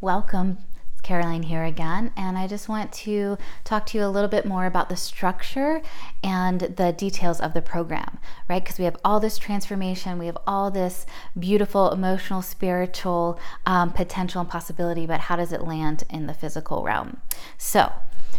Welcome. It's Caroline here again, and I just want to talk to you a little bit more about the structure and the details of the program, right? Because we have all this transformation, we have all this beautiful emotional, spiritual potential and possibility, but how does it land in the physical realm? So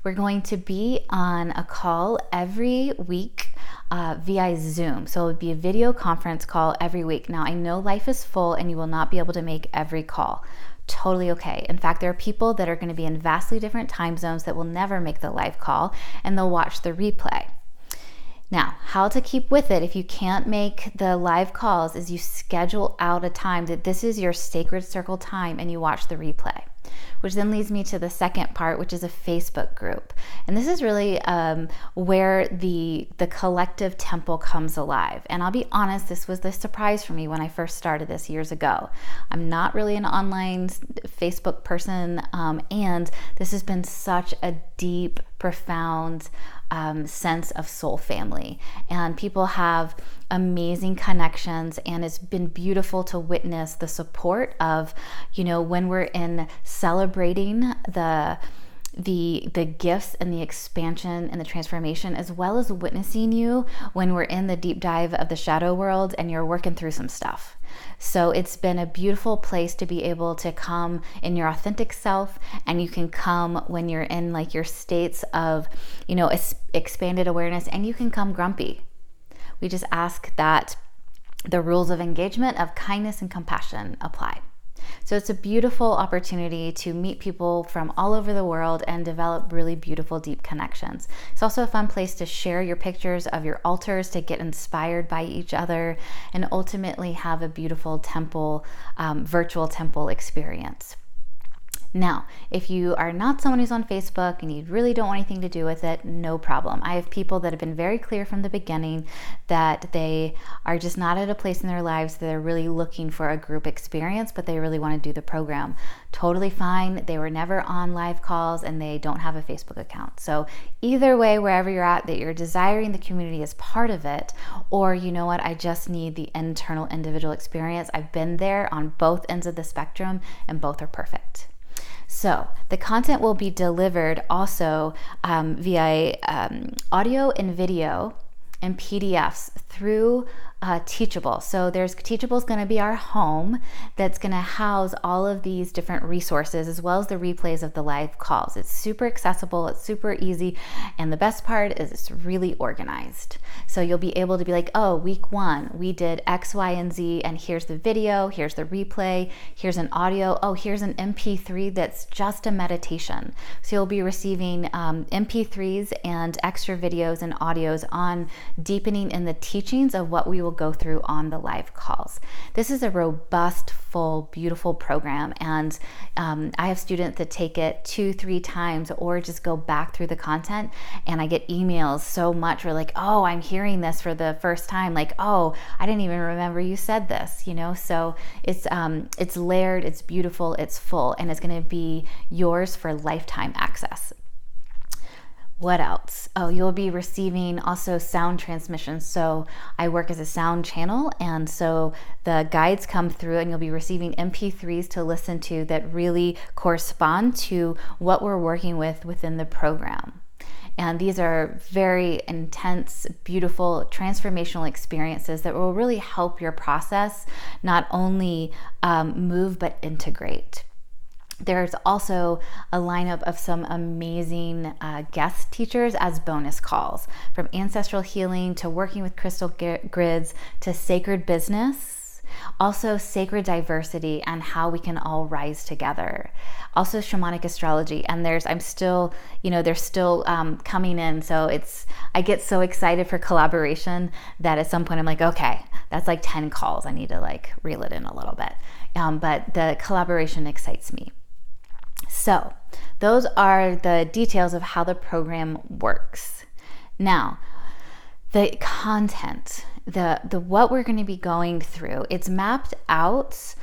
we're going to be on a call every week via Zoom. So it would be a video conference call every week. Now, I know life is full and you will not be able to make every call. Totally okay. In fact, there are people that are going to be in vastly different time zones that will never make the live call and they'll watch the replay. Now, how to keep with it if you can't make the live calls is you schedule out a time that this is your sacred circle time and you watch the replay, which then leads me to the second part, which is a Facebook group. And this is really where the collective temple comes alive. And I'll be honest, this was the surprise for me when I first started this years ago. I'm not really an online Facebook person, and this has been such a deep, profound sense of soul family, and people have amazing connections, and it's been beautiful to witness the support of, when we're in celebrating the gifts and the expansion and the transformation, as well as witnessing you when we're in the deep dive of the shadow world and you're working through some stuff. So it's been a beautiful place to be able to come in your authentic self, and you can come when you're in like your states of, expanded awareness, and you can come grumpy. We just ask that the rules of engagement of kindness and compassion apply. So it's a beautiful opportunity to meet people from all over the world and develop really beautiful, deep connections. It's also a fun place to share your pictures of your altars, to get inspired by each other, and ultimately have a beautiful temple, virtual temple experience. Now, if you are not someone who's on Facebook and you really don't want anything to do with it, no problem. I have people that have been very clear from the beginning that they are just not at a place in their lives that they're really looking for a group experience, but they really want to do the program. Totally fine. They were never on live calls and they don't have a Facebook account. So either way, wherever you're at, that you're desiring the community as part of it, or you know what, I just need the internal individual experience. I've been there on both ends of the spectrum and both are perfect. So the content will be delivered also via audio and video and PDFs through Teachable. So Teachable is going to be our home that's going to house all of these different resources as well as the replays of the live calls. It's super accessible, it's super easy, and the best part is it's really organized. So you'll be able to be like, oh, week 1, we did X, Y, and Z, and here's the video, here's the replay, here's an audio, oh, here's an MP3 that's just a meditation. So you'll be receiving MP3s and extra videos and audios on deepening in the teachings of what we will go through on the live calls. This is a robust, full, beautiful program, and I have students that take it 2-3 times or just go back through the content, and I get emails so much where like, oh, I'm hearing this for the first time, like, oh, I didn't even remember you said this, so it's layered, it's beautiful, it's full, and it's going to be yours for lifetime access. What else? Oh, you'll be receiving also sound transmissions. So I work as a sound channel, and so the guides come through and you'll be receiving MP3s to listen to that really correspond to what we're working with within the program. And these are very intense, beautiful, transformational experiences that will really help your process not only move, but integrate. There's also a lineup of some amazing guest teachers as bonus calls, from ancestral healing to working with crystal grids to sacred business, also sacred diversity and how we can all rise together. Also shamanic astrology, and they're still coming in. So I get so excited for collaboration that at some point I'm like, okay, that's like 10 calls. I need to like reel it in a little bit. But the collaboration excites me. So those are the details of how the program works. Now, the content, the what we're going to be going through, it's mapped out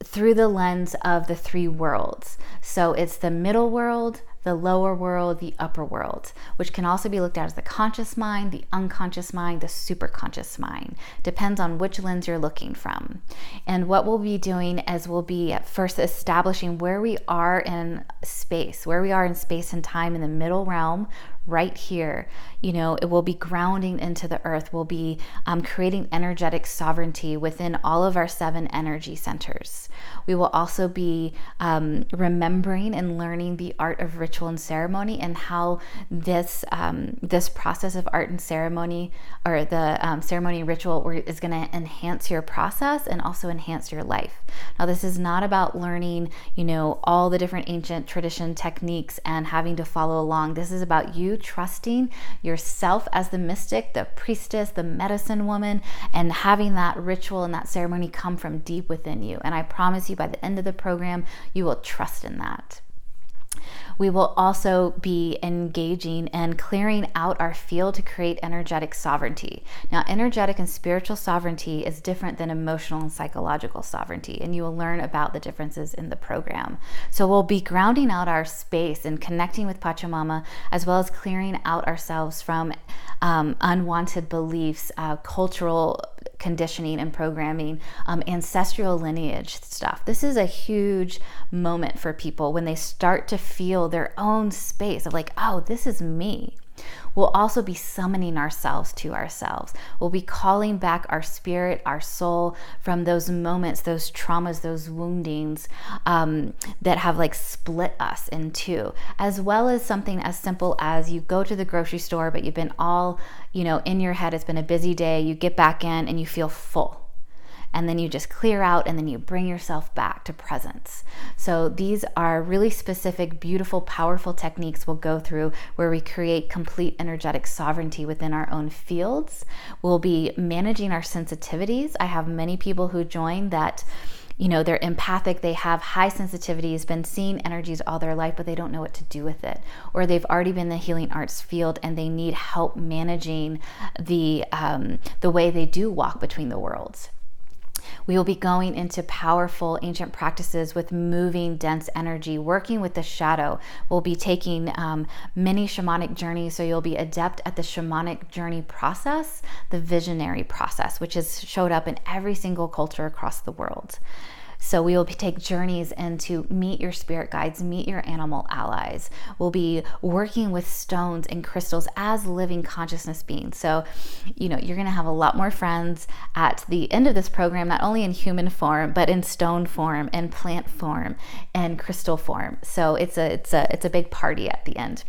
through the lens of the 3 worlds. So it's the middle world, the lower world, the upper world, which can also be looked at as the conscious mind, the unconscious mind, the superconscious mind. Depends on which lens you're looking from. And what we'll be doing is we'll be at first establishing where we are in space and time in the middle realm, right here. It will be grounding into the earth. We'll be creating energetic sovereignty within all of our 7 energy centers. We will also be remembering and learning the art of ritual and ceremony, and how this process of art and ceremony, or the ceremony and ritual, is going to enhance your process and also enhance your life. Now, this is not about learning, all the different ancient tradition techniques and having to follow along. This is about you trusting yourself as the mystic, the priestess, the medicine woman, and having that ritual and that ceremony come from deep within you. And I promise you, by the end of the program, you will trust in that. We will also be engaging and clearing out our field to create energetic sovereignty. Now, energetic and spiritual sovereignty is different than emotional and psychological sovereignty, and you will learn about the differences in the program. So we'll be grounding out our space and connecting with Pachamama, as well as clearing out ourselves from unwanted beliefs, cultural conditioning and programming, ancestral lineage stuff. This is a huge moment for people when they start to feel their own space of like, oh, this is me. We'll also be summoning ourselves to ourselves. We'll be calling back our spirit, our soul from those moments, those traumas, those woundings that have like split us in two, as well as something as simple as you go to the grocery store, but you've been all, in your head, it's been a busy day. You get back in and you feel full. And then you just clear out, and then you bring yourself back to presence. So these are really specific, beautiful, powerful techniques we'll go through, where we create complete energetic sovereignty within our own fields. We'll be managing our sensitivities. I have many people who join that, they're empathic, they have high sensitivities, been seeing energies all their life, but they don't know what to do with it. Or they've already been in the healing arts field and they need help managing the way they do walk between the worlds. We will be going into powerful ancient practices with moving dense energy, working with the shadow. We'll be taking many shamanic journeys, so you'll be adept at the shamanic journey process, the visionary process, which has showed up in every single culture across the world. So we will take journeys into meet your spirit guides, meet your animal allies. We'll be working with stones and crystals as living consciousness beings. So, you're going to have a lot more friends at the end of this program, not only in human form, but in stone form and plant form and crystal form. So it's a big party at the end,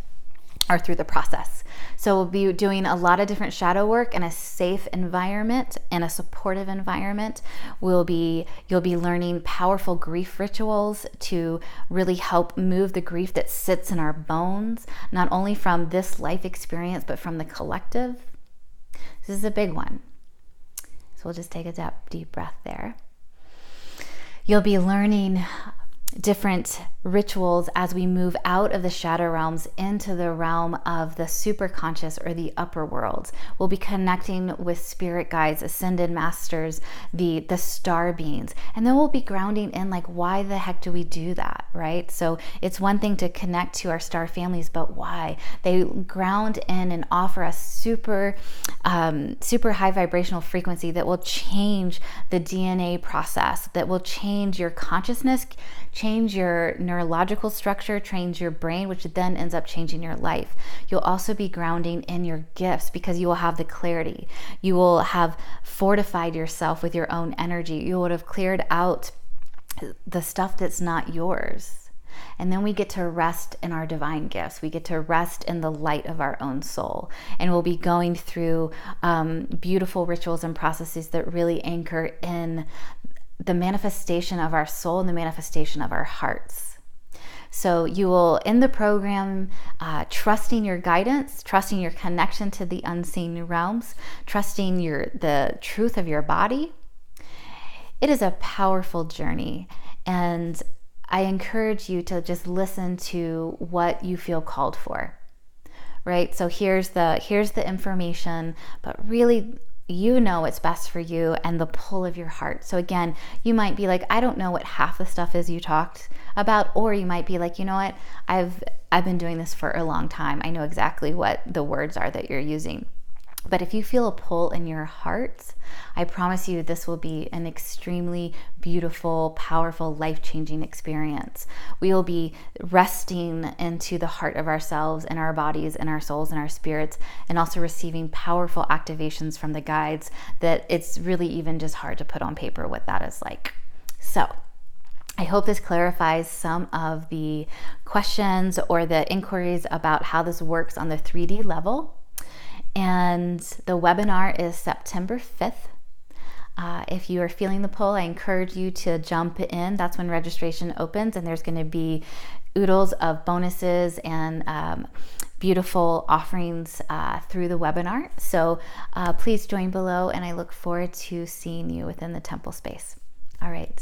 or through the process. So we'll be doing a lot of different shadow work in a safe environment and a supportive environment. You'll be learning powerful grief rituals to really help move the grief that sits in our bones, not only from this life experience, but from the collective. This is a big one. So we'll just take a deep breath there. You'll be learning different rituals as we move out of the shadow realms into the realm of the superconscious, or the upper worlds. We'll be connecting with spirit guides, ascended masters, the star beings, and then we'll be grounding in like, why the heck do we do that, right? So it's one thing to connect to our star families, but why? They ground in and offer us super high vibrational frequency that will change the DNA process, that will change your consciousness, change your neurological structure, change your brain, which then ends up changing your life. You'll also be grounding in your gifts, because you will have the clarity. You will have fortified yourself with your own energy. You would have cleared out the stuff that's not yours. And then we get to rest in our divine gifts. We get to rest in the light of our own soul. And we'll be going through beautiful rituals and processes that really anchor in the manifestation of our soul and the manifestation of our hearts. So you will, in the program, trusting your guidance, trusting your connection to the unseen realms, trusting the truth of your body. It is a powerful journey, and I encourage you to just listen to what you feel called for, right? So here's the information, but really you know what's best for you and the pull of your heart. So again, you might be like, I don't know what half the stuff is you talked about, or you might be like, you know what, I've been doing this for a long time. I know exactly what the words are that you're using. But if you feel a pull in your heart, I promise you this will be an extremely beautiful, powerful, life-changing experience. We will be resting into the heart of ourselves and our bodies and our souls and our spirits, and also receiving powerful activations from the guides that it's really even just hard to put on paper what that is like. So I hope this clarifies some of the questions or the inquiries about how this works on the 3D level. And the webinar is September 5th. If you are feeling the pull, I encourage you to jump in. That's when registration opens, and there's going to be oodles of bonuses and beautiful offerings through the webinar. So please join below, and I look forward to seeing you within the temple space. All right.